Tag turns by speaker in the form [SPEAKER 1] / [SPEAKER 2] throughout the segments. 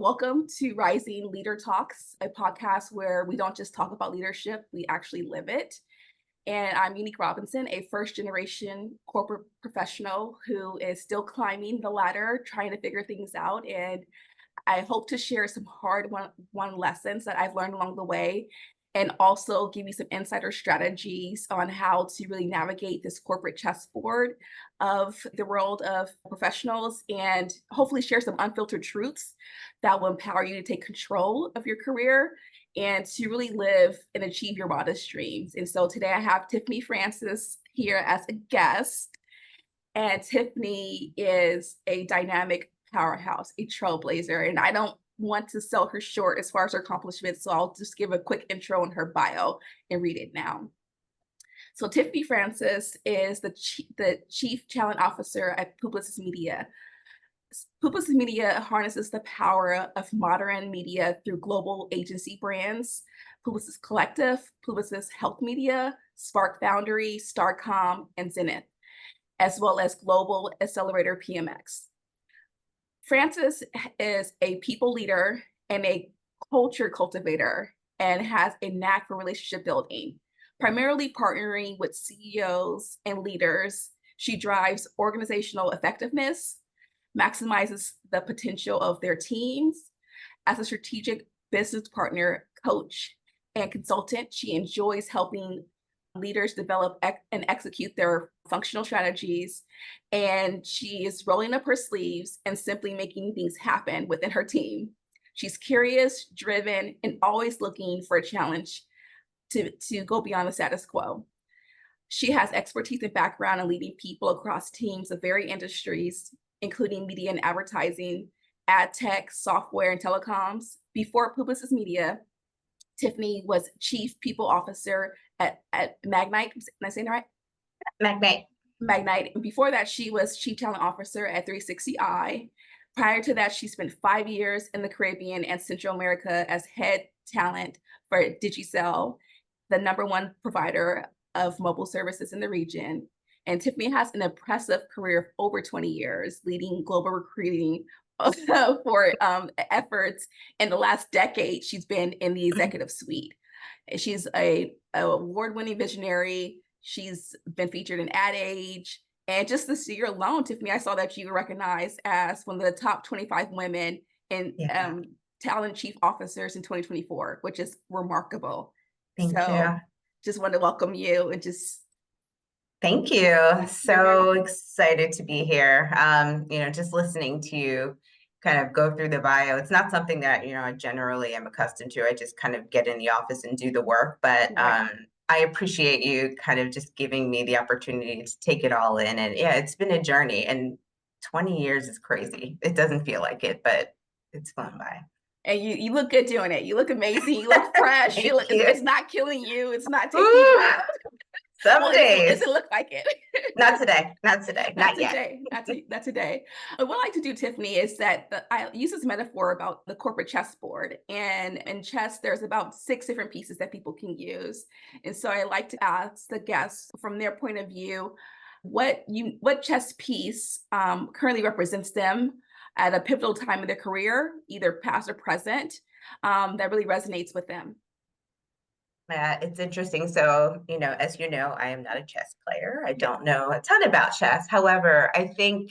[SPEAKER 1] Welcome to Rising Leader Talks, a podcast where we don't just talk about leadership, we actually live it. And I'm Unique Robinson, a first generation corporate professional who is still climbing the ladder, trying to figure things out. And I hope to share some hard one lessons that I've learned along the way, and also give you some insider strategies on how to really navigate this corporate chessboard of the world of professionals, and hopefully share some unfiltered truths that will empower you to take control of your career and to really live and achieve your wildest dreams. And so today I have Tiffany Francis here as a guest. And Tiffany is a dynamic powerhouse, a trailblazer. And I don't want to sell her short as far as her accomplishments, so I'll just give a quick intro on her bio and read it now. So Tiffany Francis is the Chief Talent Officer at Publicis Media. Publicis Media harnesses the power of modern media through global agency brands, Publicis Collective, Publicis Health Media, Spark Foundry, Starcom, and Zenith, as well as Global Accelerator PMX. Francis is a people leader and a culture cultivator and has a knack for relationship building, primarily partnering with CEOs and leaders. She drives organizational effectiveness, maximizes the potential of their teams. As a strategic business partner, coach, and consultant, she enjoys helping leaders develop and execute their functional strategies, and she is rolling up her sleeves and simply making things happen within her team. She's curious, driven, and always looking for a challenge to go beyond the status quo. She has expertise and background in leading people across teams of varied industries, including media and advertising, ad tech, software, and telecoms. Before Publicis Media, Tiffany was Chief People Officer at Magnite. Am I saying that right?
[SPEAKER 2] Magnite.
[SPEAKER 1] Magnite. And before that, she was Chief Talent Officer at 360i. Prior to that, she spent 5 years in the Caribbean and Central America as head talent for Digicel, the #1 provider of mobile services in the region. And Tiffany has an impressive career of over 20 years, leading global recruiting for efforts. In the last decade, she's been in the executive suite. She's a award-winning visionary. She's been featured in Ad Age. And just this year alone, Tiffany, I saw that you were recognized as one of the top 25 women in talent chief officers in 2024, which is remarkable.
[SPEAKER 2] Thank you.
[SPEAKER 1] Just want to welcome you and just
[SPEAKER 2] thank you. So excited to be here. Just listening to you kind of go through the bio. It's not something that, I generally am accustomed to. I just kind of get in the office and do the work. But I appreciate you kind of just giving me the opportunity to take it all in. And yeah, it's been a journey. And 20 years is crazy. It doesn't feel like it, but it's flown by.
[SPEAKER 1] And you look good doing it. You look amazing. You look fresh. It's not killing you. It's not taking
[SPEAKER 2] Ooh,
[SPEAKER 1] you out.
[SPEAKER 2] Some days.
[SPEAKER 1] Does it look like it?
[SPEAKER 2] Not today. Not today. Not yet.
[SPEAKER 1] Not today. What I like to do, Tiffany, is that I use this metaphor about the corporate chessboard. And in chess, there's about 6 different pieces that people can use. And so I like to ask the guests from their point of view, what chess piece currently represents them at a pivotal time in their career, either past or present, that really resonates with them.
[SPEAKER 2] It's interesting. So, as you know, I am not a chess player. I don't know a ton about chess. However, I think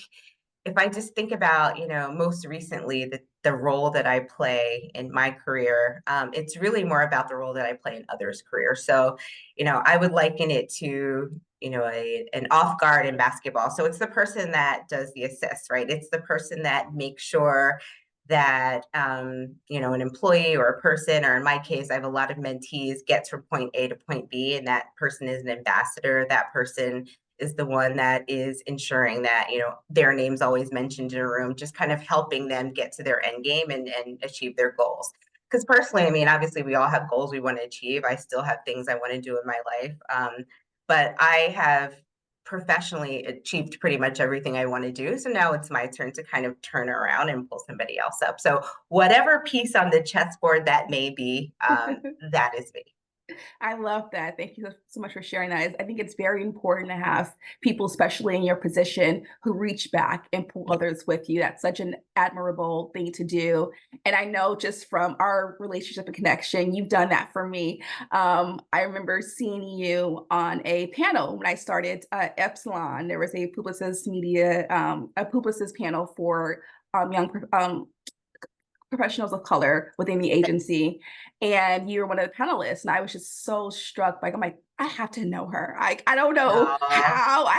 [SPEAKER 2] if I just think about, most recently, the role that I play in my career, it's really more about the role that I play in others' careers. So, I would liken it to, an off guard in basketball. So it's the person that does the assists, right? It's the person that makes sure that an employee or a person, or in my case, I have a lot of mentees, gets from point A to point B, and that person is an ambassador. That person is the one that is ensuring that their name's always mentioned in a room, just kind of helping them get to their end game and achieve their goals. Because personally, I mean, obviously we all have goals we want to achieve. I still have things I want to do in my life, but I have professionally achieved pretty much everything I want to do. So now it's my turn to kind of turn around and pull somebody else up. So whatever piece on the chessboard that may be, that is me.
[SPEAKER 1] I love that. Thank you so much for sharing that. I think it's very important to have people, especially in your position, who reach back and pull others with you. That's such an admirable thing to do. And I know just from our relationship and connection, you've done that for me. I remember seeing you on a panel when I started Ep01. There was a Publicis Media, a Publicis panel for young professionals of color within the agency, and you were one of the panelists, and I was just so struck. Like, I'm like, I have to know her. I don't know
[SPEAKER 2] Aw.
[SPEAKER 1] how. I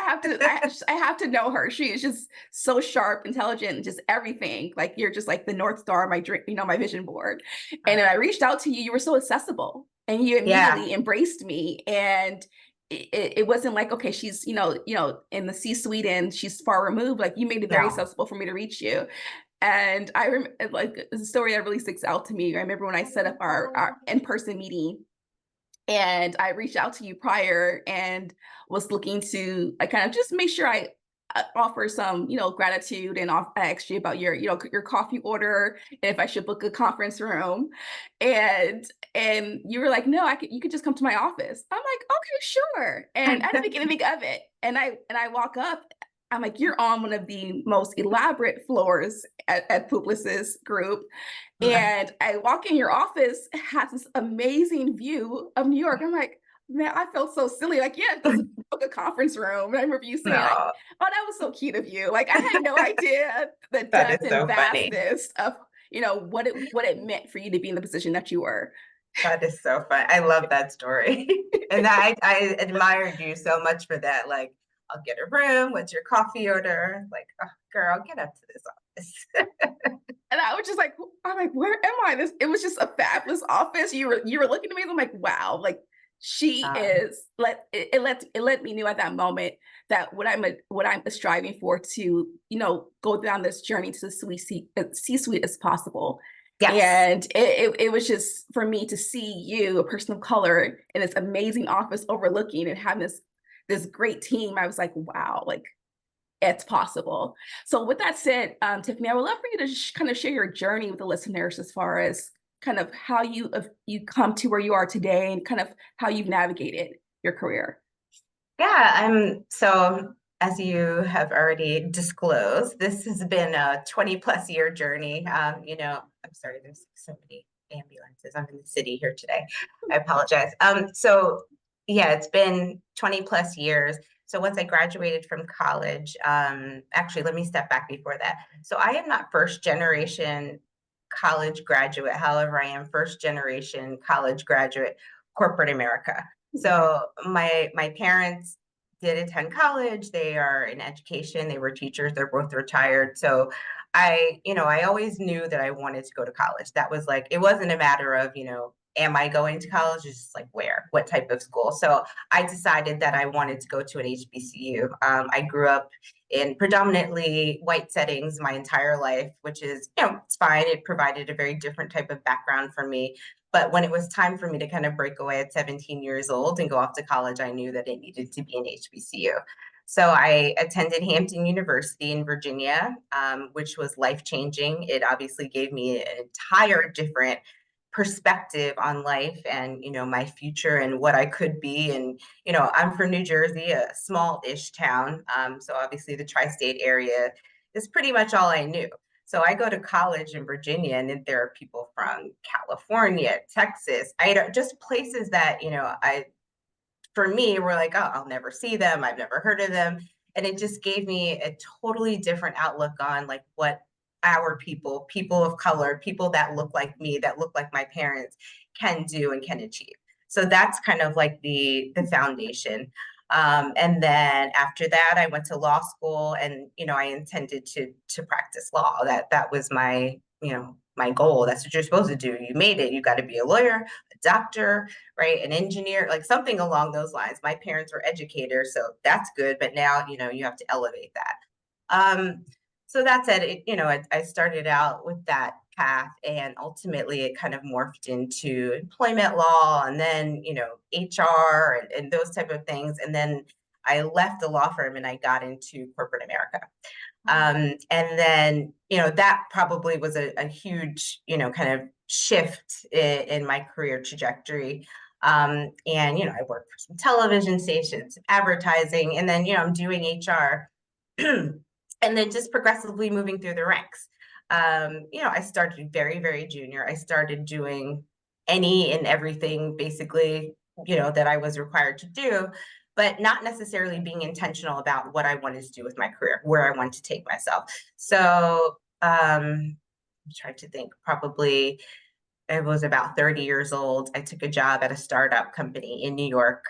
[SPEAKER 1] have to know her. She is just so sharp, intelligent, and just everything. Like, you're just like the North Star, my dream, my vision board. And then I reached out to you. You were so accessible, and you
[SPEAKER 2] Yeah,
[SPEAKER 1] immediately embraced me. And it wasn't like, okay, she's in the C-suite and she's far removed. Like, you made it very
[SPEAKER 2] no.
[SPEAKER 1] accessible for me to reach you. And I remember, like, the story that really sticks out to me. I remember when I set up our in-person meeting, and I reached out to you prior and was looking to, I kind of just make sure I offer some, gratitude, and I asked you about your coffee order and if I should book a conference room, and you were like, no, you could just come to my office. I'm like, okay, sure, and I didn't think anything of it, and I walk up. I'm like, you're on one of the most elaborate floors at Publicis Group, and I walk in your office, it has this amazing view of New York. I'm like, man, I felt so silly. Like, yeah, just book a conference room. And I remember you saying, like,
[SPEAKER 2] No,
[SPEAKER 1] oh, that was so cute of you. Like, I had no idea the
[SPEAKER 2] that
[SPEAKER 1] depth
[SPEAKER 2] is
[SPEAKER 1] and
[SPEAKER 2] so funny.
[SPEAKER 1] vastness of, what it meant for you to be in the position that you were.
[SPEAKER 2] That is so fun. I love that story. And I admired you so much for that. Like, I'll get a room. What's your coffee order? Like, oh, girl, get up to this office.
[SPEAKER 1] And I was just like, I'm like, where am I? It was just a fabulous office. You were looking at me, and I'm like, wow, like, she
[SPEAKER 2] Um,
[SPEAKER 1] is, let me know at that moment that what I'm striving for to, go down this journey to the C-suite as possible.
[SPEAKER 2] yes.
[SPEAKER 1] And it was just for me to see you, a person of color, in this amazing office overlooking and having this great team. I was like, wow, like, it's possible. So with that said, Tiffany, I would love for you to kind of share your journey with the listeners as far as kind of how you come to where you are today and kind of how you've navigated your career.
[SPEAKER 2] Yeah, so as you have already disclosed, this has been a 20 plus year journey. I'm sorry, there's so many ambulances. I'm in the city here today. I apologize. So yeah, it's been 20 plus years. So once I graduated from college, actually, let me step back before that. So I am not first generation college graduate. However, I am first generation college graduate, corporate America.
[SPEAKER 1] Okay.
[SPEAKER 2] So my parents did attend college. They are in education. They were teachers. They're both retired. So I always knew that I wanted to go to college. That was like, it wasn't a matter of, am I going to college? It's just like where, what type of school. So I decided that I wanted to go to an HBCU. I grew up in predominantly white settings my entire life, which is, it's fine. It provided a very different type of background for me. But when it was time for me to kind of break away at 17 years old and go off to college, I knew that it needed to be an HBCU. So I attended Hampton University in Virginia, which was life changing. It obviously gave me an entire different perspective on life and my future and what I could be. And I'm from New Jersey, a small-ish town, so obviously the tri-state area is pretty much all I knew. So I go to college in Virginia, and then there are people from California, Texas, I just places that I for me were like, oh, I'll never see them, I've never heard of them. And it just gave me a totally different outlook on like what our people of color, people that look like me, that look like my parents, can do and can achieve. So that's kind of like the foundation. And then after that, I went to law school, and I intended to practice law. That was my goal. That's what you're supposed to do. You made it. You got to be a lawyer, a doctor, right? An engineer, like something along those lines. My parents were educators, so that's good. But now, you have to elevate that. So that said, I started out with that path, and ultimately it kind of morphed into employment law, and then, HR, and those type of things. And then I left the law firm and I got into corporate America. And then, that probably was a huge, kind of shift in my career trajectory. And, I worked for some television stations, some advertising, and then, I'm doing HR. And then just progressively moving through the ranks. I started very, very junior. I started doing any and everything basically, that I was required to do, but not necessarily being intentional about what I wanted to do with my career, where I wanted to take myself. So I'm trying to think, probably I was about 30 years old. I took a job at a startup company in New York.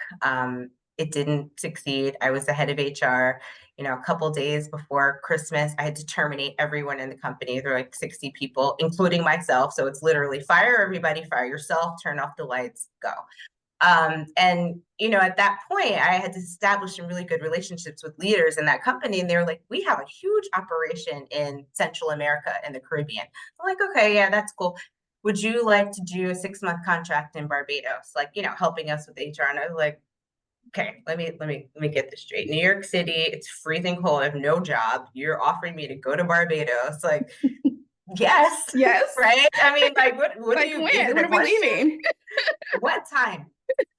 [SPEAKER 2] It didn't succeed. I was the head of HR. A couple days before Christmas, I had to terminate everyone in the company. There were like 60 people, including myself. So it's literally fire everybody, fire yourself, turn off the lights, go. And at that point, I had to establish some really good relationships with leaders in that company. And they were like, we have a huge operation in Central America and the Caribbean. I'm like, okay, yeah, that's cool. Would you like to do a 6-month contract in Barbados? Like, helping us with HR. And I was like, okay, let me get this straight. New York City, it's freezing cold. I have no job. You're offering me to go to Barbados. Like, yes.
[SPEAKER 1] Yes.
[SPEAKER 2] Right. I mean, like, what
[SPEAKER 1] Like
[SPEAKER 2] do you,
[SPEAKER 1] when?
[SPEAKER 2] is it
[SPEAKER 1] When
[SPEAKER 2] a
[SPEAKER 1] are we
[SPEAKER 2] question?
[SPEAKER 1] leaving?
[SPEAKER 2] What time?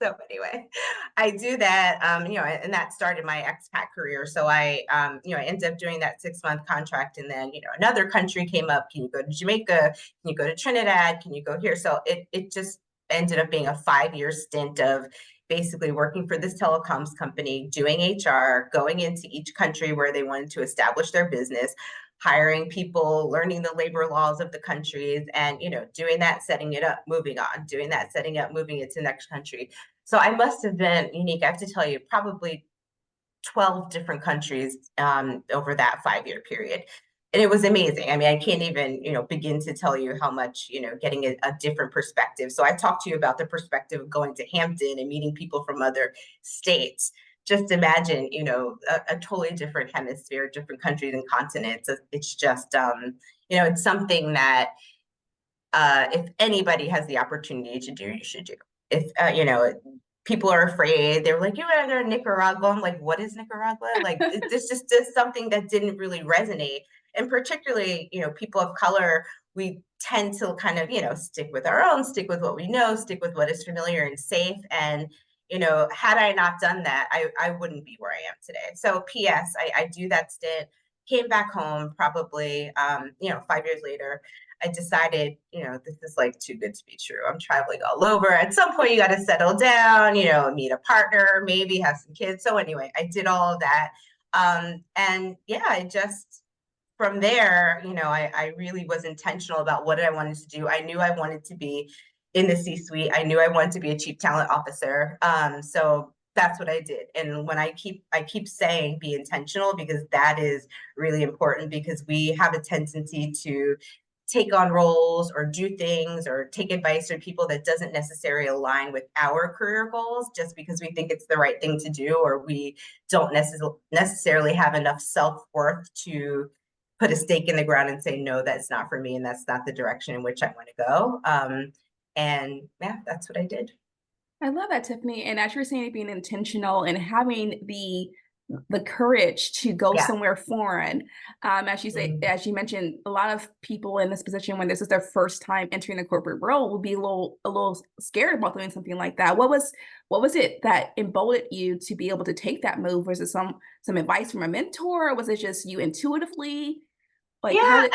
[SPEAKER 2] So anyway, I do that, and that started my expat career. So I ended up doing that 6-month contract, and then, another country came up. Can you go to Jamaica? Can you go to Trinidad? Can you go here? So it just ended up being a 5-year stint of basically working for this telecoms company, doing HR, going into each country where they wanted to establish their business, hiring people, learning the labor laws of the countries, and doing that, setting it up, moving on, doing that, setting up, moving it to the next country. So I must have been unique. I have to tell you, probably 12 different countries over that 5-year period. And it was amazing. I mean, I can't even, begin to tell you how much, getting a different perspective. So I talked to you about the perspective of going to Hampton and meeting people from other states. Just imagine, a totally different hemisphere, different countries and continents. It's just, it's something that if anybody has the opportunity to do, you should do. If, people are afraid, they were like, you were there in Nicaragua. I'm like, what is Nicaragua? Like, this just is something that didn't really resonate. And particularly, people of color, we tend to kind of, stick with our own, stick with what we know, stick with what is familiar and safe. And, had I not done that, I wouldn't be where I am today. So PS, I do that stint, came back home probably, 5 years later. I decided, this is like too good to be true. I'm traveling all over. At some point, you got to settle down, meet a partner, maybe have some kids. So anyway, I did all of that. And yeah, I just, from there, I really was intentional about what I wanted to do. I knew I wanted to be in the C-suite. I knew I wanted to be a chief talent officer. So that's what I did. And when I keep saying be intentional, because that is really important, because we have a tendency to take on roles or do things or take advice from people that doesn't necessarily align with our career goals just because we think it's the right thing to do, or we don't necessarily have enough self-worth to put a stake in the ground and say, no, that's not for me. And that's not the direction in which I want to go. And yeah, that's what I did.
[SPEAKER 1] I love that, Tiffany. And as you're saying, being intentional and having the courage to go
[SPEAKER 2] Yeah.
[SPEAKER 1] somewhere foreign. As you say, as you mentioned, a lot of people in this position, when this is their first time entering the corporate world, will be a little scared about doing something like that. What was it that emboldened you to be able to take that move? Was it some advice from a mentor? Or was it just you intuitively? Like,
[SPEAKER 2] Yeah,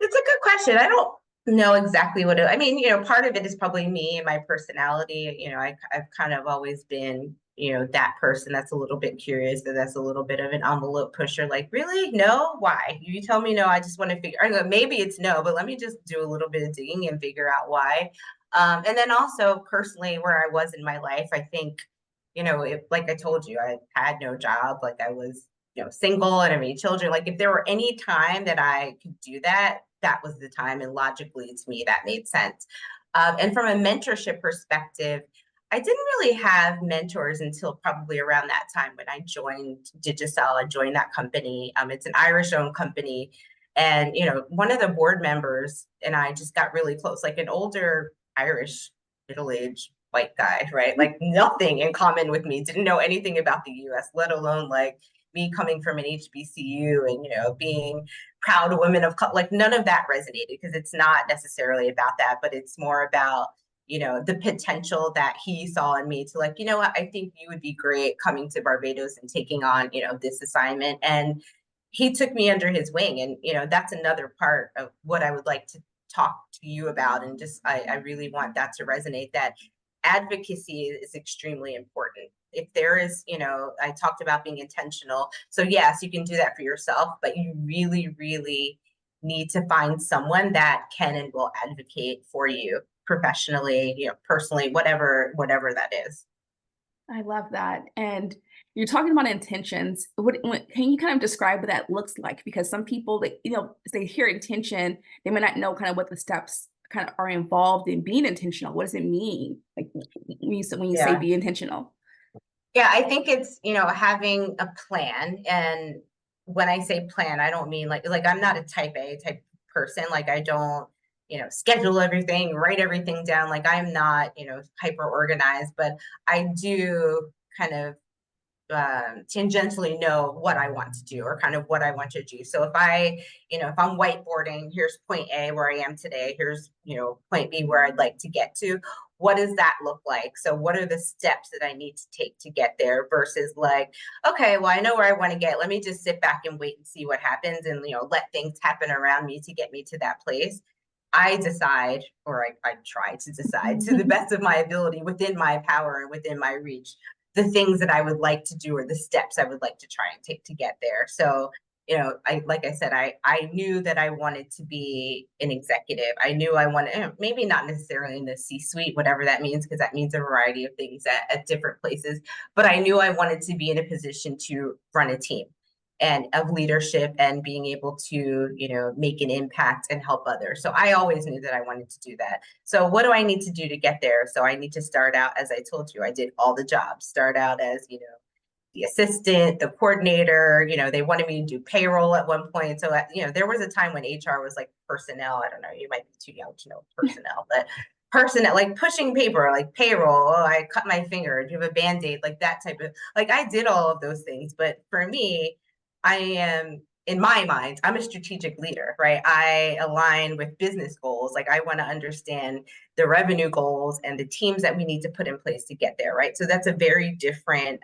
[SPEAKER 2] it's a good question. I don't know exactly I mean, part of it is probably me and my personality. I've kind of always been, that person that's a little bit curious, and that's a little bit of an envelope pusher. Like, really? No? Why? You tell me no, I just want to figure, I go, maybe it's no, but let me just do a little bit of digging and figure out why. And then also personally, where I was in my life, I think, if, like I told you, I had no job, like I was, single and I made children. Like, if there were any time that I could do that, that was the time. And logically, to me, that made sense. And from a mentorship perspective, I didn't really have mentors until probably around that time when I joined Digicel. I joined that company. It's an Irish-owned company. And, one of the board members and I just got really close, like an older Irish middle-aged white guy, right? Like nothing in common with me, didn't know anything about the US, let alone like me coming from an HBCU and, being proud women of color. Like none of that resonated, because it's not necessarily about that, but it's more about, the potential that he saw in me to like, you know what, I think you would be great coming to Barbados and taking on, this assignment. And he took me under his wing. And, that's another part of what I would like to talk to you about. And just, I really want that to resonate, that advocacy is extremely important. If there is, I talked about being intentional. So yes, you can do that for yourself, but you really, really need to find someone that can and will advocate for you professionally, personally, whatever that is.
[SPEAKER 1] I love that. And you're talking about intentions. Can you kind of describe what that looks like? Because some people that, as they hear intention, they may not know kind of what the steps kind of are involved in being intentional. What does it mean? Like when you say
[SPEAKER 2] Yeah.
[SPEAKER 1] be intentional?
[SPEAKER 2] Yeah, I think it's, having a plan. And when I say plan, I don't mean like I'm not a type A type person. Like I don't, schedule everything, write everything down. Like I'm not, hyper organized, but I do kind of tangentially know what I want to do or kind of what I want to do. So if I'm whiteboarding, here's point A where I am today, here's, point B where I'd like to get to. What does that look like? So what are the steps that I need to take to get there versus like, okay, well, I know where I want to get. Let me just sit back and wait and see what happens and, let things happen around me to get me to that place. I decide, or I try to decide to the best of my ability within my power and within my reach, the things that I would like to do or the steps I would like to try and take to get there. So, like I said, I knew that I wanted to be an executive. I knew I wanted, maybe not necessarily in the C-suite, whatever that means, because that means a variety of things at different places. But I knew I wanted to be in a position to run a team and of leadership and being able to, make an impact and help others. So I always knew that I wanted to do that. So what do I need to do to get there? So I need to start out, as I told you, I did all the jobs, start out as, the assistant, the coordinator, they wanted me to do payroll at one point. So, there was a time when HR was like personnel. I don't know, you might be too young to know personnel, but personnel, like pushing paper, like payroll. Oh, I cut my finger. Do you have a Band-Aid? Like that type of, like I did all of those things. But for me, I am, in my mind, I'm a strategic leader, right? I align with business goals. Like I want to understand the revenue goals and the teams that we need to put in place to get there, right? So that's a very different,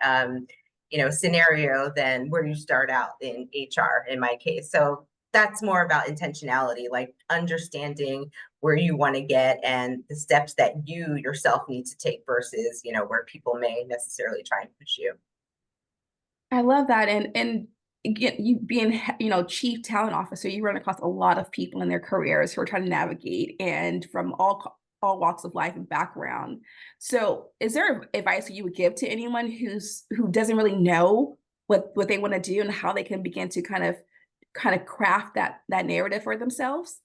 [SPEAKER 2] scenario than where you start out in HR in my case. So that's more about intentionality, like understanding where you want to get and the steps that you yourself need to take versus, where people may necessarily try and push you.
[SPEAKER 1] I love that. And again, you being, chief talent officer, you run across a lot of people in their careers who are trying to navigate and from all walks of life and background. So is there advice you would give to anyone who doesn't really know what they want to do and how they can begin to kind of craft that narrative for themselves?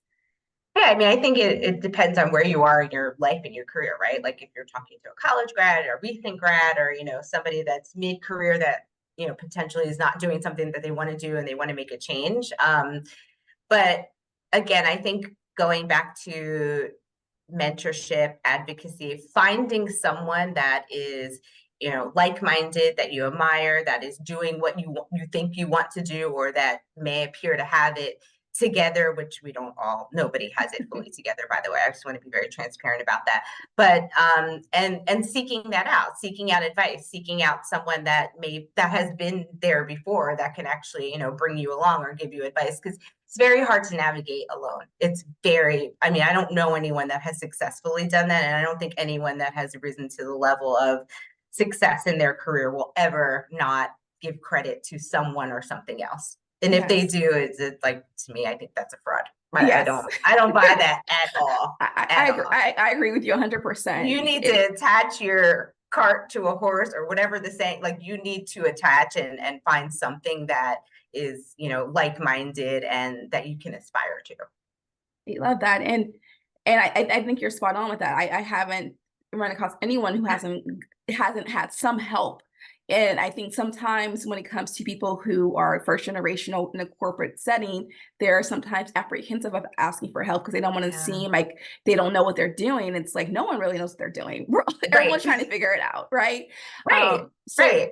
[SPEAKER 2] Yeah, I mean, I think it depends on where you are in your life and your career, right? Like if you're talking to a college grad or a recent grad or, somebody that's mid-career that, potentially is not doing something that they want to do and they want to make a change. But again, I think going back to mentorship, advocacy, finding someone that is, like-minded, that you admire, that is doing what you think you want to do, or that may appear to have it together, which nobody has it fully together, by the way. I just want to be very transparent about that. But and seeking that out, seeking out advice, seeking out someone that has been there before, that can actually, bring you along or give you advice, because it's very hard to navigate alone. I don't know anyone that has successfully done that. And I don't think anyone that has risen to the level of success in their career will ever not give credit to someone or something else. And if they
[SPEAKER 1] Yes.
[SPEAKER 2] do, it's like, to me, I think that's a fraud. I
[SPEAKER 1] Yes.
[SPEAKER 2] don't buy that at all.
[SPEAKER 1] I agree. I agree with you 100%.
[SPEAKER 2] You need to attach your cart to a horse or whatever the saying, like you need to attach and find something that is, like-minded and that you can aspire to.
[SPEAKER 1] I love that. And I think you're spot on with that. I haven't run across anyone who hasn't had some help. And I think sometimes when it comes to people who are first generational in a corporate setting, they're sometimes apprehensive of asking for help because they don't want to seem like they don't know what they're doing. It's like no one really knows what they're doing. Everyone's trying to figure it out, right?
[SPEAKER 2] Right.
[SPEAKER 1] So
[SPEAKER 2] Right.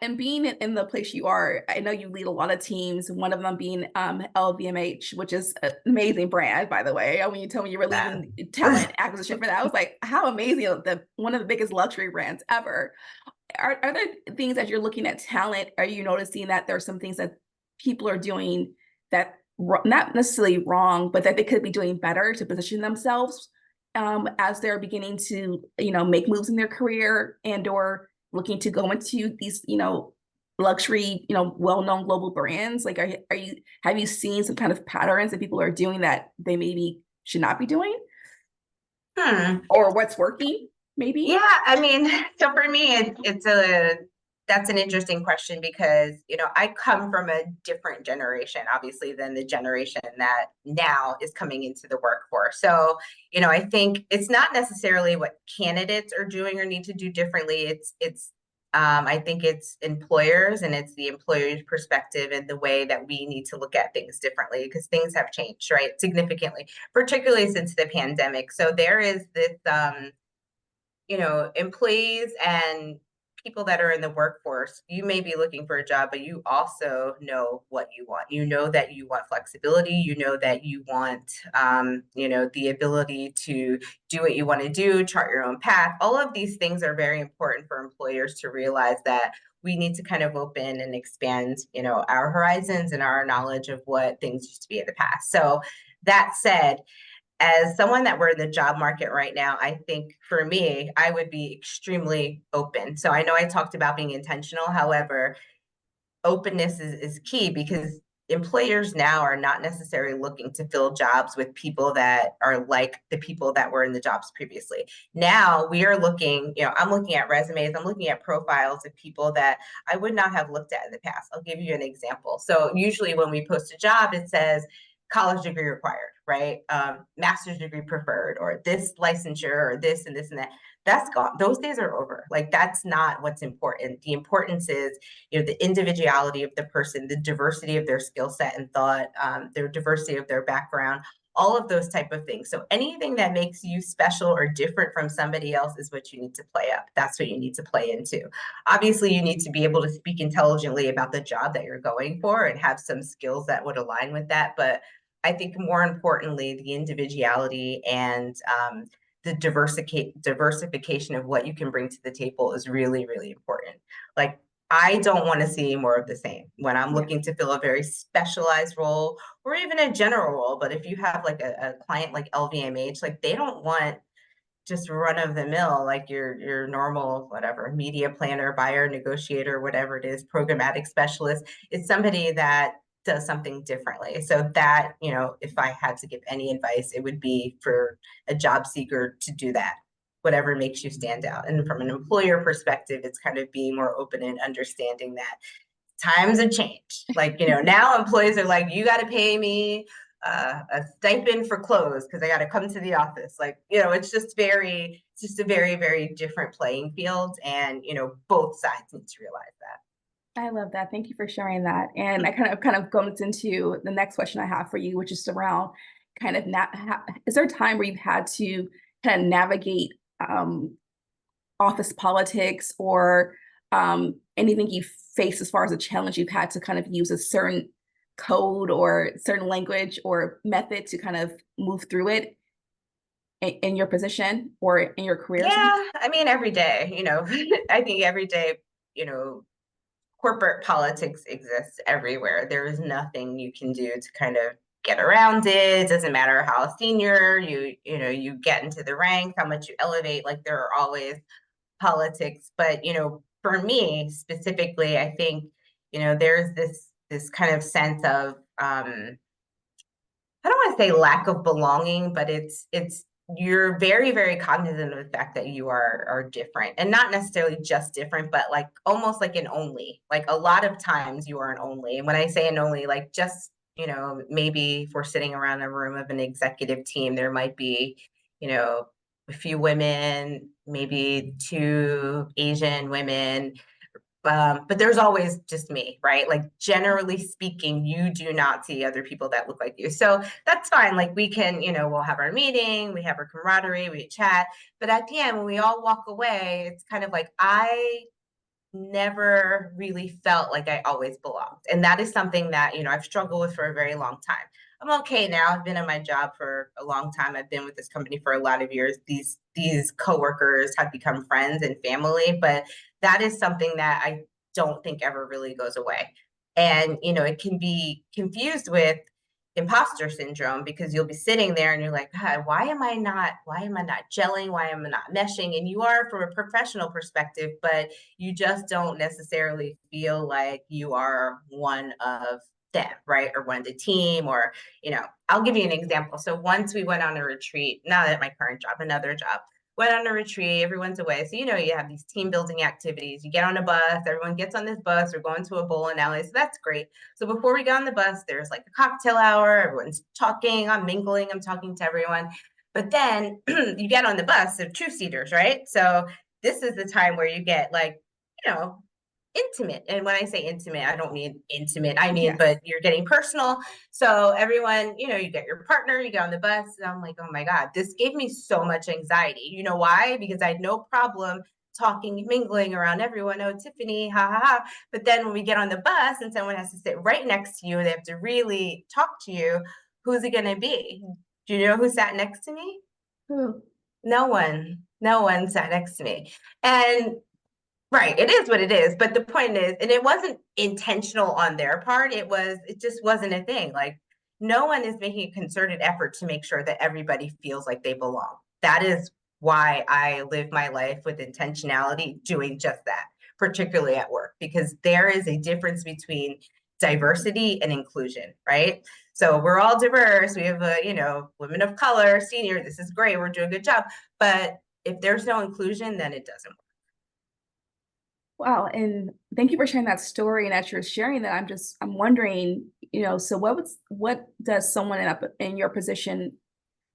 [SPEAKER 1] and being in the place you are, I know you lead a lot of teams, one of them being LVMH, which is an amazing brand, by the way. When you told me you were
[SPEAKER 2] That.
[SPEAKER 1] leading talent acquisition for that, I was like, how amazing, one of the biggest luxury brands ever. Are there things as you're looking at talent, are you noticing that there are some things that people are doing that not necessarily wrong, but that they could be doing better to position themselves as they're beginning to, make moves in their career and or looking to go into these, luxury, well-known global brands? Like, have you seen some kind of patterns that people are doing that they maybe should not be doing,
[SPEAKER 2] Hmm.
[SPEAKER 1] or what's working,
[SPEAKER 2] Yeah,
[SPEAKER 1] maybe?
[SPEAKER 2] I mean, so for me, that's an interesting question because, I come from a different generation, obviously, than the generation that now is coming into the workforce. So, I think it's not necessarily what candidates are doing or need to do differently. I think it's employers and it's the employer's perspective and the way that we need to look at things differently because things have changed, right, significantly, particularly since the pandemic. So there is this, employees and people that are in the workforce, you may be looking for a job, but you also know what you want. You know that you want flexibility. You know that you want, the ability to do what you want to do, chart your own path. All of these things are very important for employers to realize that we need to kind of open and expand, our horizons and our knowledge of what things used to be in the past. So that said, as someone that we're in the job market right now, I think for me, I would be extremely open. So I know I talked about being intentional. However, openness is key because employers now are not necessarily looking to fill jobs with people that are like the people that were in the jobs previously. Now we are looking, I'm looking at resumes, I'm looking at profiles of people that I would not have looked at in the past. I'll give you an example. So usually when we post a job, it says college degree required, right? Master's degree preferred, or this licensure, or this and this and that. That's gone. Those days are over. Like that's not what's important. The importance is, the individuality of the person, the diversity of their skill set and thought, their diversity of their background, all of those type of things. So anything that makes you special or different from somebody else is what you need to play up. That's what you need to play into. Obviously, you need to be able to speak intelligently about the job that you're going for and have some skills that would align with that. But I think more importantly, the individuality and the diversification of what you can bring to the table is really, really important. Like, I don't want to see more of the same when I'm
[SPEAKER 1] Yeah.
[SPEAKER 2] looking to fill a very specialized role or even a general role. But if you have like a client like LVMH, like they don't want just run of the mill, like your normal, whatever, media planner, buyer, negotiator, whatever it is, programmatic specialist. It's somebody that does something differently. So that, if I had to give any advice, it would be for a job seeker to do that, whatever makes you stand out. And from an employer perspective, it's kind of being more open and understanding that times have changed. Like, now employees are like, you got to pay me a stipend for clothes because I got to come to the office. Like, it's just a very, very different playing field. And, both sides need to realize that.
[SPEAKER 1] I love that. Thank you for sharing that. And I kind of goes into the next question I have for you, which is around kind of is there a time where you've had to kind of navigate office politics or anything you face as far as a challenge you've had to kind of use a certain code or certain language or method to kind of move through it in your position or in your career?
[SPEAKER 2] Yeah. I mean, every day, I think every day, you know, corporate politics exists everywhere. There is nothing you can do to kind of get around it. It doesn't matter how senior you get into the ranks, how much you elevate, like there are always politics. But, for me specifically, I think, there's this kind of sense of I don't want to say lack of belonging, but it's you're very, very cognizant of the fact that you are different and not necessarily just different, but like almost like an only. Like a lot of times you are an only. And when I say an only, like just, maybe if we're sitting around a room of an executive team, there might be, a few women, maybe two Asian women, but there's always just me, right? Like generally speaking, you do not see other people that look like you. So that's fine. Like we can, we'll have our meeting, we have our camaraderie, we chat. But at the end, when we all walk away, it's kind of like never really felt like I always belonged. And that is something that, I've struggled with for a very long time. I'm okay now. I've been in my job for a long time. I've been with this company for a lot of years. These coworkers have become friends and family, but that is something that I don't think ever really goes away. And, it can be confused with imposter syndrome because you'll be sitting there and you're like, God, why am I not gelling? Why am I not meshing? And you are from a professional perspective, but you just don't necessarily feel like you are one of them, right? Or one of the team, or, I'll give you an example. So once we went on a retreat, not at my current job, another job, went on a retreat, everyone's away. So, you have these team building activities. You get on a bus, everyone gets on this bus, we're going to a bowling alley. So that's great. So before we get on the bus, there's like a cocktail hour, everyone's talking, I'm mingling, I'm talking to everyone. But then you get on the bus, they're two-seaters, right? So this is the time where you get like, you know, intimate. And when I say intimate, I don't mean intimate. I mean,
[SPEAKER 1] Yes.
[SPEAKER 2] but you're getting personal. So everyone, you get your partner, you get on the bus. And I'm like, oh my God, this gave me so much anxiety. You know why? Because I had no problem talking, mingling around everyone. Oh, Tiffany, ha ha ha. But then when we get on the bus and someone has to sit right next to you, they have to really talk to you, who's it going to be? Do you know who sat next to me?
[SPEAKER 1] Ooh.
[SPEAKER 2] No one. No one sat next to me. And right, it is what it is, but the point is, and it wasn't intentional on their part, it just wasn't a thing. Like, no one is making a concerted effort to make sure that everybody feels like they belong. That is why I live my life with intentionality, doing just that, particularly at work, because there is a difference between diversity and inclusion, right? So we're all diverse. We have women of color, senior, this is great, we're doing a good job. But if there's no inclusion, then it doesn't work.
[SPEAKER 1] Wow, and thank you for sharing that story. And as you're sharing that, I'm wondering, so what does someone in your position?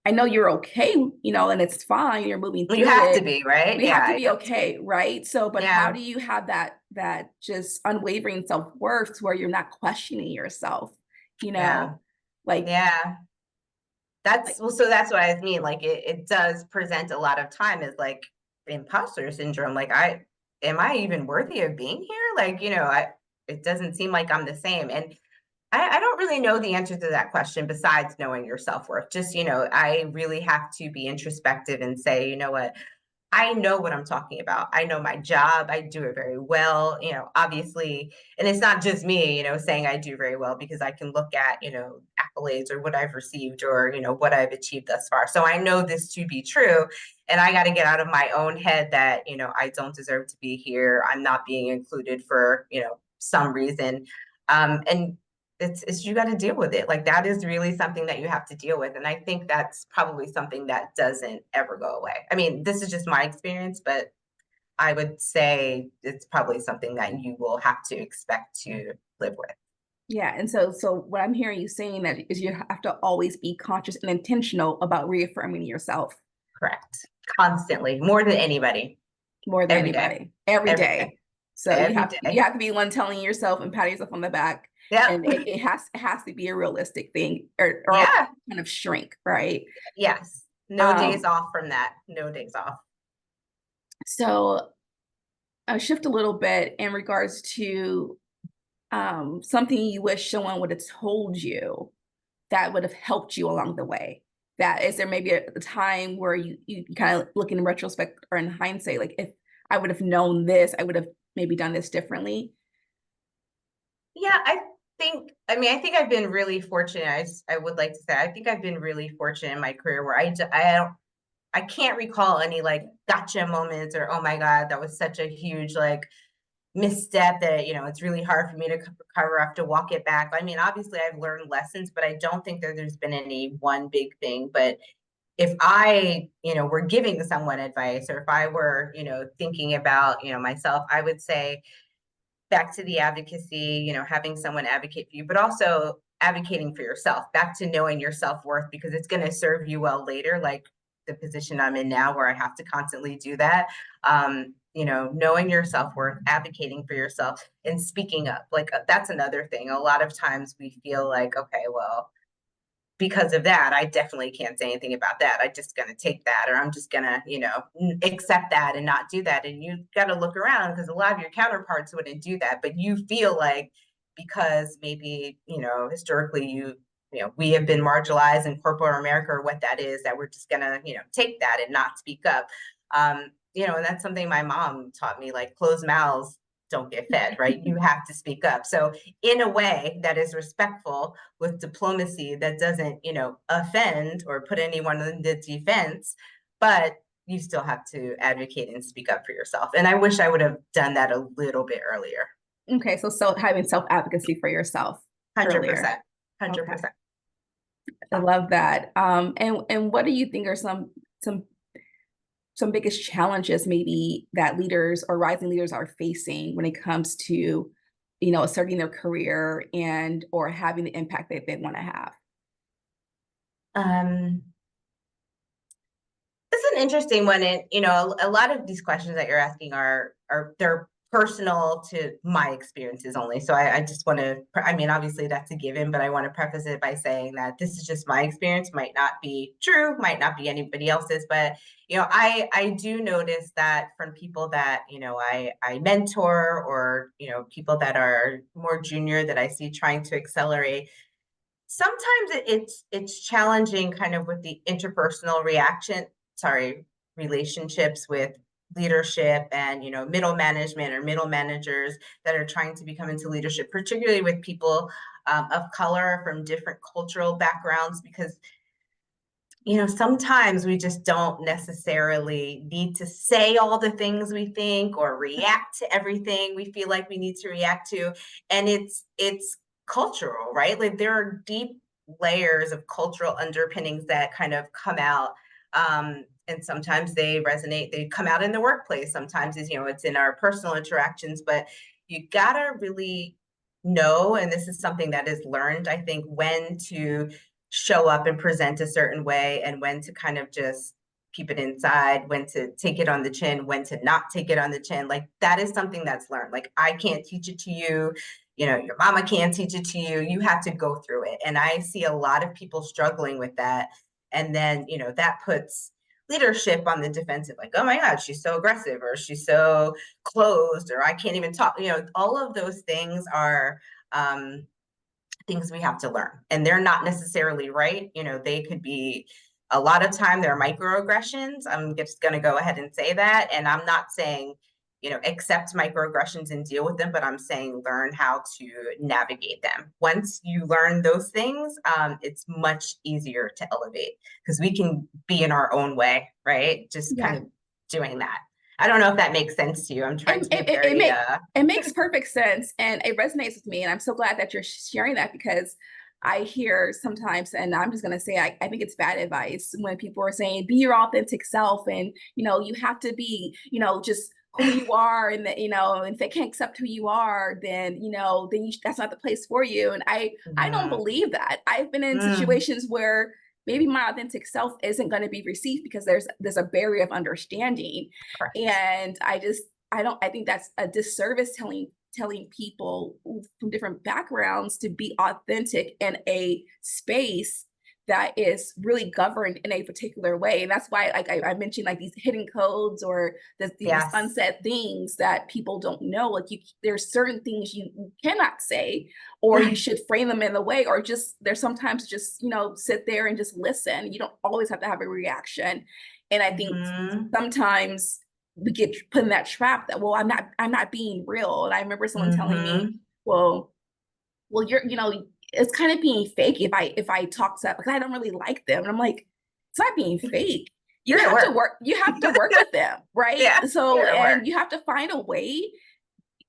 [SPEAKER 1] I know you're okay, and it's fine. You're moving
[SPEAKER 2] Well, you
[SPEAKER 1] through
[SPEAKER 2] have to
[SPEAKER 1] it.
[SPEAKER 2] be, right?
[SPEAKER 1] We
[SPEAKER 2] Yeah,
[SPEAKER 1] have to
[SPEAKER 2] I
[SPEAKER 1] be
[SPEAKER 2] have to be.
[SPEAKER 1] okay, right? So, but how
[SPEAKER 2] Yeah,
[SPEAKER 1] do you have that just unwavering self-worth where you're not questioning yourself? You
[SPEAKER 2] yeah,
[SPEAKER 1] know, like
[SPEAKER 2] yeah.
[SPEAKER 1] like
[SPEAKER 2] So that's what I mean. Like it does present a lot of time as like imposter syndrome. Like am I even worthy of being here? Like, it doesn't seem like I'm the same. And I don't really know the answer to that question besides knowing your self-worth. Just, I really have to be introspective and say, you know what, I know what I'm talking about. I know my job. I do it very well, obviously. And it's not just me, saying I do very well because I can look at, accolades or what I've received or, what I've achieved thus far. So I know this to be true. And I got to get out of my own head that, I don't deserve to be here. I'm not being included for, some reason. And it's you got to deal with it. Like that is really something that you have to deal with. And I think that's probably something that doesn't ever go away. I mean, this is just my experience, but I would say it's probably something that you will have to expect to live with.
[SPEAKER 1] yeah. And so what I'm hearing you saying that is you have to always be conscious and intentional about reaffirming yourself
[SPEAKER 2] Correct. Constantly, more than anybody,
[SPEAKER 1] more than
[SPEAKER 2] every day,
[SPEAKER 1] anybody every
[SPEAKER 2] every day,
[SPEAKER 1] day. So
[SPEAKER 2] every
[SPEAKER 1] you
[SPEAKER 2] day.
[SPEAKER 1] have to be one telling yourself and patting yourself on the back.
[SPEAKER 2] Yep.
[SPEAKER 1] And it has to be a realistic thing or
[SPEAKER 2] Yeah.
[SPEAKER 1] kind of shrink, right?
[SPEAKER 2] Yes. No days
[SPEAKER 1] Um,
[SPEAKER 2] off from that. No days off.
[SPEAKER 1] so I'll shift a little bit in regards to something you wish someone would have told you that would have helped you along the way. That is there maybe a time where you kind of look in retrospect or in hindsight, like if I would have known this, I would have maybe done this differently.
[SPEAKER 2] Yeah, I think I've been really fortunate. I would like to say, I think I've been really fortunate in my career where I can't recall any like gotcha moments or, oh my God, that was such a huge like misstep that, it's really hard for me to recover. I have to walk it back. I mean, obviously I've learned lessons, but I don't think that there's been any one big thing. But if I, were giving someone advice or if I were, thinking about, myself, I would say, back to the advocacy, having someone advocate for you, but also advocating for yourself, back to knowing your self-worth because it's going to serve you well later, like the position I'm in now where I have to constantly do that. Knowing your self-worth, advocating for yourself and speaking up. Like that's another thing. A lot of times we feel like, okay, well, because of that, I definitely can't say anything about that. I'm just going to take that, or I'm just going to, accept that and not do that. And you got to look around, because a lot of your counterparts wouldn't do that, but you feel like, because maybe, historically we have been marginalized in corporate America, or what that is, that we're just going to, take that and not speak up. And that's something my mom taught me, like, closed mouths don't get fed, right? You have to speak up. So in a way that is respectful, with diplomacy, that doesn't, offend or put anyone in the defense, but you still have to advocate and speak up for yourself. And I wish I would have done that a little bit earlier.
[SPEAKER 1] Okay, so having self-advocacy for yourself
[SPEAKER 2] 100%.
[SPEAKER 1] earlier.
[SPEAKER 2] 100%.
[SPEAKER 1] Okay. I love that. And what do you think are some biggest challenges maybe that leaders or rising leaders are facing when it comes to, asserting their career and or having the impact that they want to have?
[SPEAKER 2] It's an interesting one. And, a lot of these questions that you're asking are they're personal to my experiences only. So I just want to, obviously that's a given, but I want to preface it by saying that this is just my experience, might not be true, might not be anybody else's, but, I do notice that from people that, I mentor, or, people that are more junior that I see trying to accelerate, sometimes it's challenging, kind of, with the interpersonal relationships with leadership, and middle management or middle managers that are trying to become into leadership, particularly with people of color from different cultural backgrounds, because sometimes we just don't necessarily need to say all the things we think, or react to everything we feel like we need to react to. And it's cultural, right? Like, there are deep layers of cultural underpinnings that kind of come out. And sometimes they resonate, they come out in the workplace. Sometimes it's in our personal interactions, but you gotta really know, and this is something that is learned, I think, when to show up and present a certain way, and when to kind of just keep it inside, when to take it on the chin, when to not take it on the chin. Like, that is something that's learned. Like, I can't teach it to you. Your mama can't teach it to you. You have to go through it. And I see a lot of people struggling with that. And then, that puts leadership on the defensive, like, oh my God, she's so aggressive, or she's so closed, or I can't even talk. All of those things are things we have to learn, and they're not necessarily right. They could be, a lot of time, they're microaggressions. I'm just going to go ahead and say that. And I'm not saying, accept microaggressions and deal with them, but I'm saying learn how to navigate them. Once you learn those things, it's much easier to elevate, because we can be in our own way, right? Just kind of doing that. I don't know if that makes sense to you. I'm trying to be very...
[SPEAKER 1] It makes perfect sense, and it resonates with me. And I'm so glad that you're sharing that, because I hear sometimes, and I'm just going to say, I think it's bad advice when people are saying, be your authentic self. And, you have to be, just who you are. And that, and if they can't accept who you are, then, that's not the place for you. And I don't believe that. I've been in situations where maybe my authentic self isn't going to be received because there's a barrier of understanding.
[SPEAKER 2] Correct.
[SPEAKER 1] And I think that's a disservice telling people from different backgrounds to be authentic in a space that is really governed in a particular way. And that's why, like I mentioned, like these hidden codes, or these unsaid things that people don't know. Like, there's certain things you cannot say, or you should frame them in the way, or just, there's sometimes just, sit there and just listen. You don't always have to have a reaction. And I think sometimes we get put in that trap that, well, I'm not being real. And I remember someone telling me, well, you're, it's kind of being fake if I talk to, because I don't really like them. And I'm like, it's not being fake. You have to work with them, right?
[SPEAKER 2] Yeah.
[SPEAKER 1] So, and you have to find a way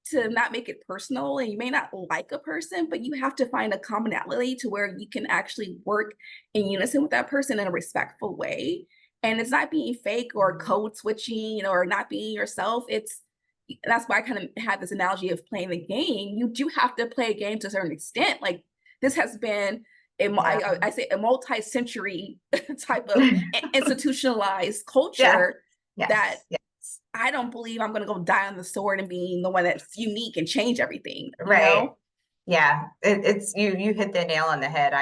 [SPEAKER 1] to not make it personal. And you may not like a person, but you have to find a commonality to where you can actually work in unison with that person in a respectful way. And it's not being fake or code switching, or not being yourself. That's why I kind of had this analogy of playing the game. You do have to play a game to a certain extent. Like, this has been I say a multi-century type of institutionalized culture that I don't believe I'm going to go die on the sword and being the one that's unique and change everything.
[SPEAKER 2] Right. Yeah. It's you hit the nail on the head.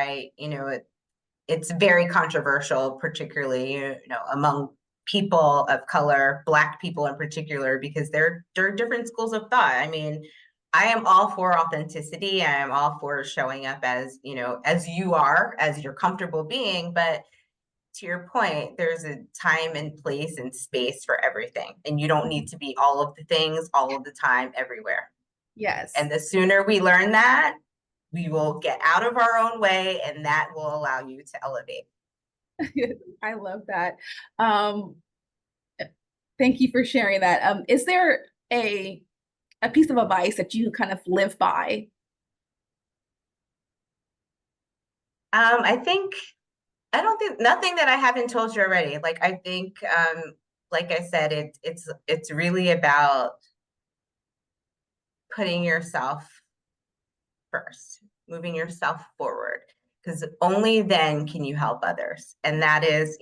[SPEAKER 2] it's very controversial, particularly, among people of color, Black people in particular, because there are different schools of thought. I mean, I am all for authenticity. I am all for showing up as, as you are, as you're comfortable being. But to your point, there's a time and place and space for everything. And you don't need to be all of the things all of the time, everywhere.
[SPEAKER 1] Yes.
[SPEAKER 2] And the sooner we learn that, we will get out of our own way, and that will allow you to elevate.
[SPEAKER 1] I love that. Thank you for sharing that. Is there a piece of advice that you kind of live by?
[SPEAKER 2] I don't think nothing that I haven't told you already. Like I think, like I said, it's really about putting yourself first, moving yourself forward, because only then can you help others. And that is,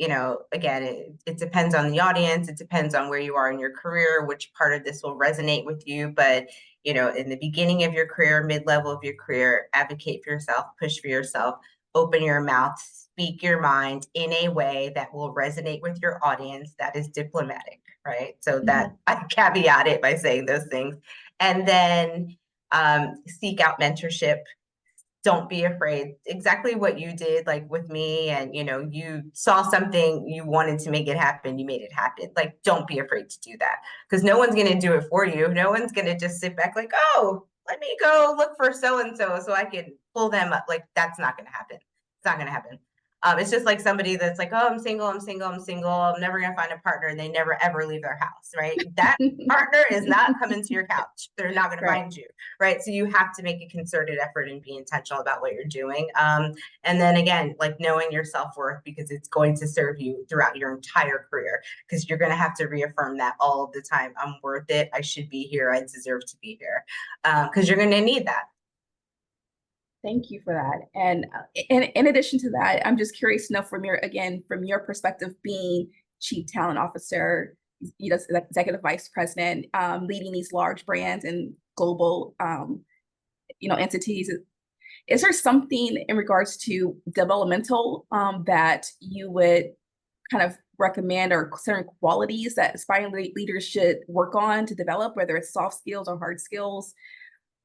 [SPEAKER 2] again, it depends on the audience. It depends on where you are in your career, which part of this will resonate with you. But, in the beginning of your career, mid-level of your career, advocate for yourself, push for yourself, open your mouth, speak your mind in a way that will resonate with your audience that is diplomatic, right? So that I caveat it by saying those things. And then seek out mentorship. Don't be afraid. Exactly what you did, like with me, and you saw something, you wanted to make it happen, you made it happen. Like, don't be afraid to do that, because no one's going to do it for you. No one's going to just sit back like, oh, let me go look for so and so I can pull them up. Like, that's not going to happen. It's not going to happen. It's just like somebody that's like, oh, I'm single, I'm never going to find a partner, and they never ever leave their house, right? That partner is not coming to your couch. They're not going to find you, right? So you have to make a concerted effort and be intentional about what you're doing. And then again, like knowing your self-worth, because it's going to serve you throughout your entire career, because you're going to have to reaffirm that all of the time. I'm worth it. I should be here. I deserve to be here, because you're going to need that.
[SPEAKER 1] Thank you for that. And in addition to that, I'm just curious to know from your perspective, being Chief Talent Officer, Executive Vice President, leading these large brands and global, entities. Is there something in regards to developmental that you would kind of recommend, or certain qualities that aspiring leaders should work on to develop, whether it's soft skills or hard skills?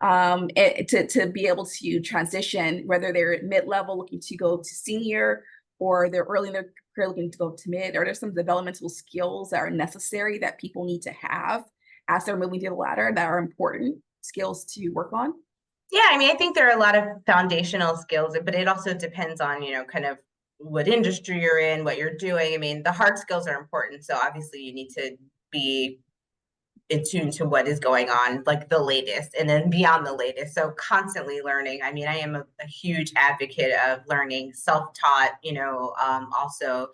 [SPEAKER 1] To be able to transition, whether they're mid-level looking to go to senior, or they're early in their career looking to go to mid? Are there some developmental skills that are necessary that people need to have as they're moving through the ladder, that are important skills to work on?
[SPEAKER 2] Yeah, I mean, I think there are a lot of foundational skills, but it also depends on, kind of what industry you're in, what you're doing. I mean, the hard skills are important. So obviously you need to be in tune to what is going on, like the latest, and then beyond the latest. So constantly learning. I mean, I am a huge advocate of learning, self-taught, also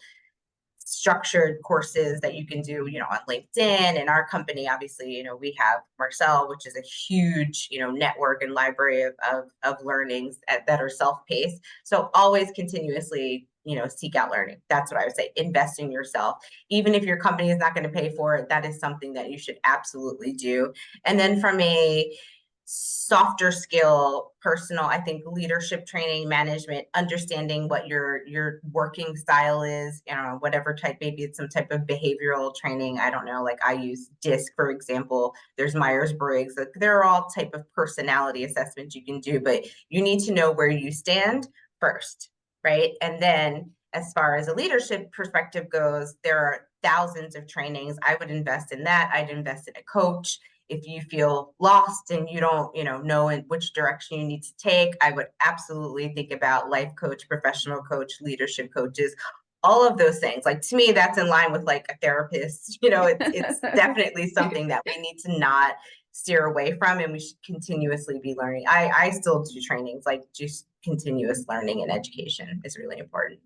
[SPEAKER 2] structured courses that you can do, on LinkedIn. In our company, obviously, we have Marcel, which is a huge, network and library of learnings that are self-paced. So always continuously, seek out learning. That's what I would say. Invest in yourself. Even if your company is not going to pay for it, that is something that you should absolutely do. And then from a softer skill, personal, I think leadership training, management, understanding what your working style is, whatever type, maybe it's some type of behavioral training. I don't know, like I use DISC, for example. There's Myers-Briggs. Like, there are all type of personality assessments you can do, but you need to know where you stand first, right? And then as far as a leadership perspective goes, there are thousands of trainings. I would invest in that. I'd invest in a coach. If you feel lost and you don't, know in which direction you need to take, I would absolutely think about life coach, professional coach, leadership coaches, all of those things. Like, to me, that's in line with like a therapist. It's definitely something that we need to not steer away from, and we should continuously be learning. I still do trainings, like just continuous learning and education is really important.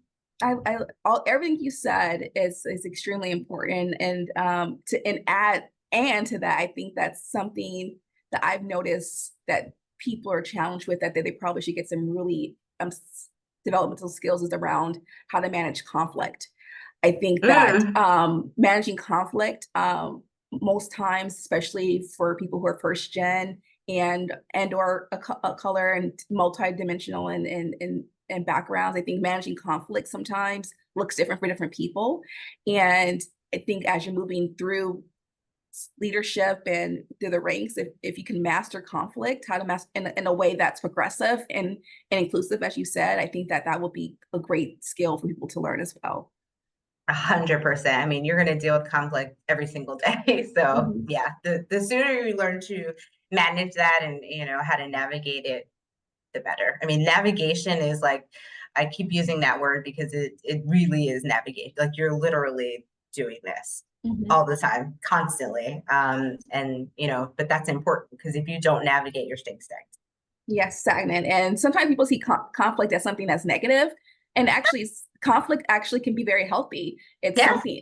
[SPEAKER 1] Everything you said is extremely important, and add to that, I think that's something that I've noticed that people are challenged with, that they probably should get some really developmental skills, is around how to manage conflict. I think that managing conflict, most times, especially for people who are first gen and or a color and multidimensional and and backgrounds. I think managing conflict sometimes looks different for different people. And I think as you're moving through leadership and through the ranks, if you can master conflict, how to master in a way that's progressive and inclusive, as you said, I think that that will be a great skill for people to learn as well.
[SPEAKER 2] 100%. I mean, you're going to deal with conflict every single day. So
[SPEAKER 1] Mhm.
[SPEAKER 2] yeah, the sooner you learn to manage that and, you know, how to navigate it, the better. I mean, navigation is like, I keep using that word because it really is navigate. Like you're literally doing this
[SPEAKER 1] Mhm.
[SPEAKER 2] all the time, constantly. And you know, but that's important because if you don't navigate, you're staying stagnant.
[SPEAKER 1] Yes, stagnant. And sometimes people see conflict as something that's negative, and actually, conflict actually can be very healthy. It's
[SPEAKER 2] Yeah,
[SPEAKER 1] something.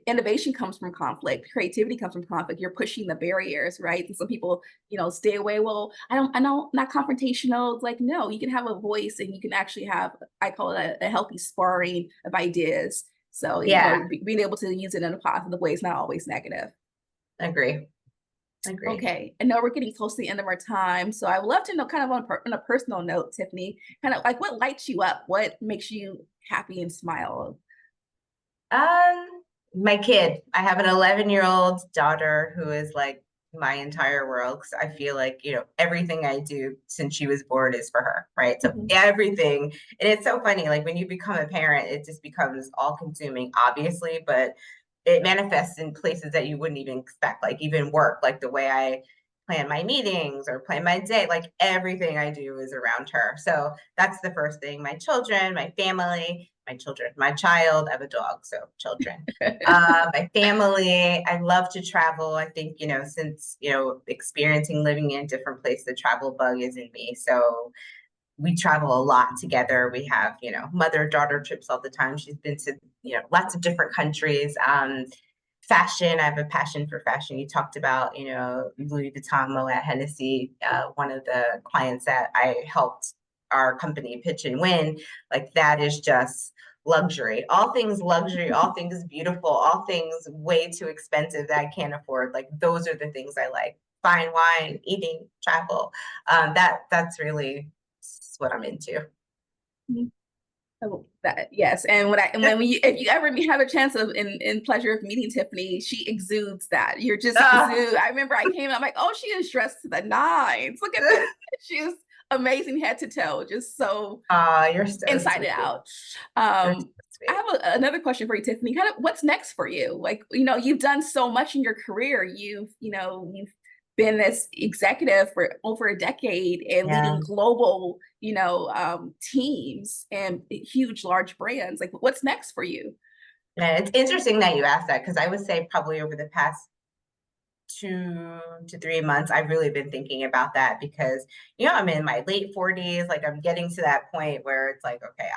[SPEAKER 1] Innovation comes from conflict. Creativity comes from conflict. You're pushing the barriers, right? And some people, stay away. Well, I know, not confrontational. It's like, no, you can have a voice, and you can actually have. I call it a healthy sparring of ideas. So,
[SPEAKER 2] yeah,
[SPEAKER 1] being able to use it in a positive way is not always negative.
[SPEAKER 2] agree, agree.
[SPEAKER 1] Okay, I know we're getting close to the end of our time, so I would love to know, kind of on a personal note, Tiffany, kind of like what lights you up, what makes you happy and smile.
[SPEAKER 2] Um, my kid. I have an 11-year-old daughter who is like my entire world because I feel like, you know, everything I do since she was born is for her, right? So
[SPEAKER 1] Mhm.
[SPEAKER 2] everything. And it's so funny, like when you become a parent, it just becomes all consuming, obviously, but it manifests in places that you wouldn't even expect, like even work, like the way I plan my meetings or plan my day, like everything I do is around her. So that's the first thing. My children, my family, my children, my child, I have a dog, so children. My family, I love to travel. I think, you know, since, you know, experiencing living in different places, the travel bug is in me. So we travel a lot together. We have, you know, mother-daughter trips all the time. She's been to, you know, lots of different countries. Fashion, I have a passion for fashion. You talked about, you know, Louis Vuitton, Moet Hennessy, one of the clients that I helped our company pitch and win, like that is just luxury, all things beautiful, all things way too expensive that I can't afford. Like those are the things I like. Fine wine, eating, travel. That's really what I'm into.
[SPEAKER 1] Oh, that, yes, and if you ever have a chance of in pleasure of meeting Tiffany, she exudes that. You're just
[SPEAKER 2] Ah,
[SPEAKER 1] exude. I remember I came, I'm like, oh, she is dressed to the nines. Look at this. She's amazing head to toe, just so
[SPEAKER 2] you're so
[SPEAKER 1] inside and
[SPEAKER 2] sweet.
[SPEAKER 1] out.
[SPEAKER 2] You're so
[SPEAKER 1] I
[SPEAKER 2] sweet.
[SPEAKER 1] have another question for you, Tiffany. Kind of what's next for you? Like, you've done so much in your career. You've been this executive for over a decade and
[SPEAKER 2] Yeah.
[SPEAKER 1] leading global, teams and huge, large brands. Like, what's next for you?
[SPEAKER 2] Yeah, it's interesting that you asked that because I would say probably over the past 2 to 3 months, I've really been thinking about that because, you know, I'm in my late 40s. Like I'm getting to that point where it's like, okay,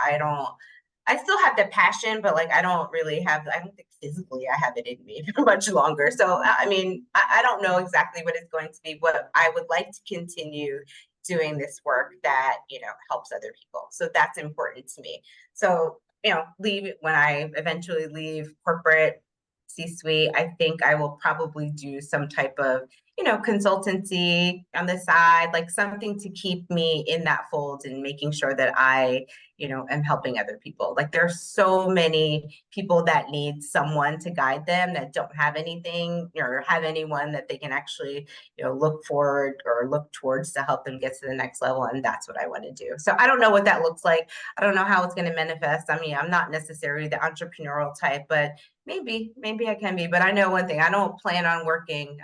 [SPEAKER 2] I still have the passion, but like I don't really have, I don't think physically I have it in me for much longer. So, I mean, I don't know exactly what it's going to be. What I would like to continue doing this work that, you know, helps other people. So that's important to me. So, you know, leave when I eventually leave corporate C-suite, I think I will probably do some type of, you know, consultancy on the side, like something to keep me in that fold and making sure that I, you know, am helping other people. Like there's so many people that need someone to guide them that don't have anything or have anyone that they can actually, you know, look forward or look towards to help them get to the next level. And that's what I want to do. So I don't know what that looks like. I don't know how it's going to manifest. I mean, I'm not necessarily the entrepreneurial type, but maybe I can be, but I know one thing, I don't plan on working,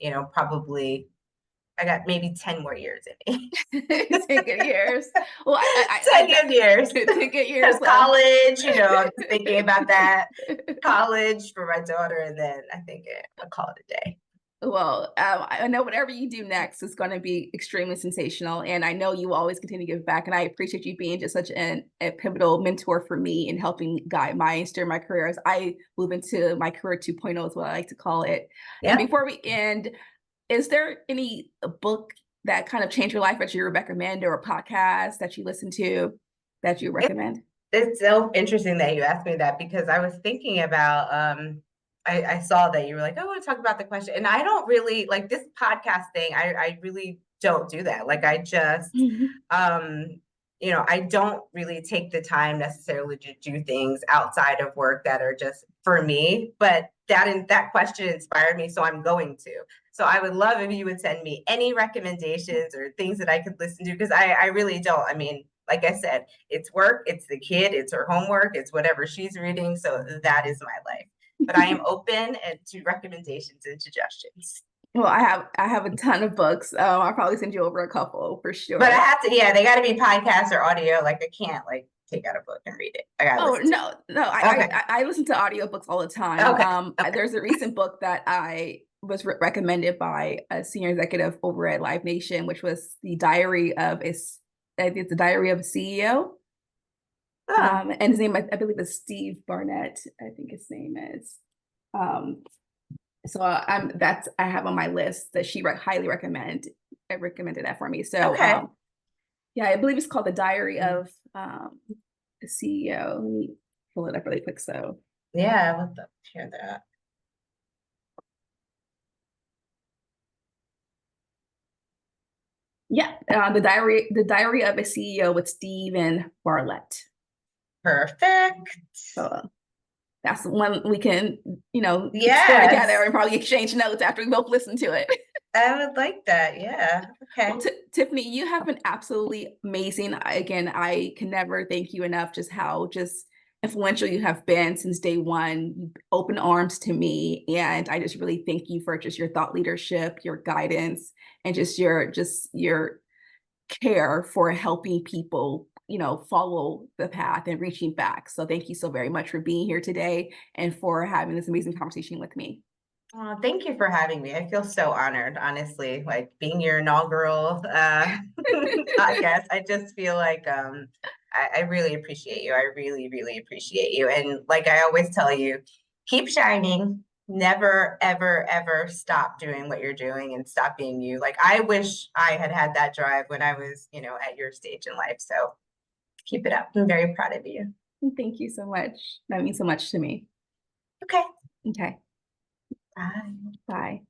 [SPEAKER 2] you know, probably I got maybe 10 more years in me.
[SPEAKER 1] 10 good years. Well,
[SPEAKER 2] 10 good years.
[SPEAKER 1] 10 good years left.
[SPEAKER 2] College, you know, I'm just thinking about that. College for my daughter, and then I think I'll call it a day.
[SPEAKER 1] Well, I know whatever you do next is going to be extremely sensational, and I know you will always continue to give back. And I appreciate you being just such a pivotal mentor for me in helping guide my steer my career as I move into my career 2.0 is what I like to call it. And
[SPEAKER 2] Yep.
[SPEAKER 1] before we end, is there any book that kind of changed your life that you recommend, or a podcast that you listen to that you
[SPEAKER 2] It,
[SPEAKER 1] recommend?
[SPEAKER 2] it's so interesting that you asked me that because I was thinking about I saw that you were like, oh, I want to talk about the question. And I don't really like this podcast thing, I really don't do that. Like I just
[SPEAKER 1] Mhm.
[SPEAKER 2] um you know, I don't really take the time necessarily to do things outside of work that are just for me, but that question inspired me, so I'm going to. So I would love if you would send me any recommendations or things that I could listen to, because I really don't. I mean, like I said, it's work, it's the kid, it's her homework, it's whatever she's reading. So that is my life. But I am open and to recommendations and suggestions.
[SPEAKER 1] Well, I have a ton of books. I'll probably send you over a couple for
[SPEAKER 2] But I
[SPEAKER 1] sure.
[SPEAKER 2] have to, yeah, they got to be podcasts or audio. Like I can't like take out a book and read it. I gotta
[SPEAKER 1] Oh
[SPEAKER 2] listen to
[SPEAKER 1] no, no,
[SPEAKER 2] it. Okay.
[SPEAKER 1] I listen to audiobooks all the time.
[SPEAKER 2] Okay. Okay.
[SPEAKER 1] There's a recent book that I was recommended by a senior executive over at Live Nation, which was I think it's the Diary of a CEO.
[SPEAKER 2] Oh,
[SPEAKER 1] And his name, I believe, is Steve Barnett. I think his name is. Um, so I have on my list that she highly recommended that for me. So
[SPEAKER 2] okay.
[SPEAKER 1] yeah, I believe it's called The Diary of the CEO. Let me pull it up really quick. So
[SPEAKER 2] Yeah, I would love to hear that.
[SPEAKER 1] yeah, the Diary of a CEO with Stephen Bartlett.
[SPEAKER 2] Perfect.
[SPEAKER 1] So that's one we can, explore together
[SPEAKER 2] Yes,
[SPEAKER 1] and probably exchange notes after we both listen to it.
[SPEAKER 2] I would like that. Yeah.
[SPEAKER 1] Well,
[SPEAKER 2] Okay.
[SPEAKER 1] Tiffany, you have been absolutely amazing. Again, I can never thank you enough just how just influential you have been since day one. You open arms to me, and I just really thank you for just your thought leadership, your guidance, and just your care for helping people, follow the path and reaching back. So thank you so very much for being here today and for having this amazing conversation with me.
[SPEAKER 2] Thank you for having me. I feel so honored, honestly, like being your inaugural podcast. I just feel like I really appreciate you. I really, really appreciate you. And like I always tell you, keep shining. Never, ever, ever stop doing what you're doing and stop being you. Like I wish I had had that drive when I was, you know, at your stage in life. So keep it up. I'm very proud of you.
[SPEAKER 1] Thank you so much. That means so much to me.
[SPEAKER 2] Okay.
[SPEAKER 1] Okay,
[SPEAKER 2] Bye.
[SPEAKER 1] bye.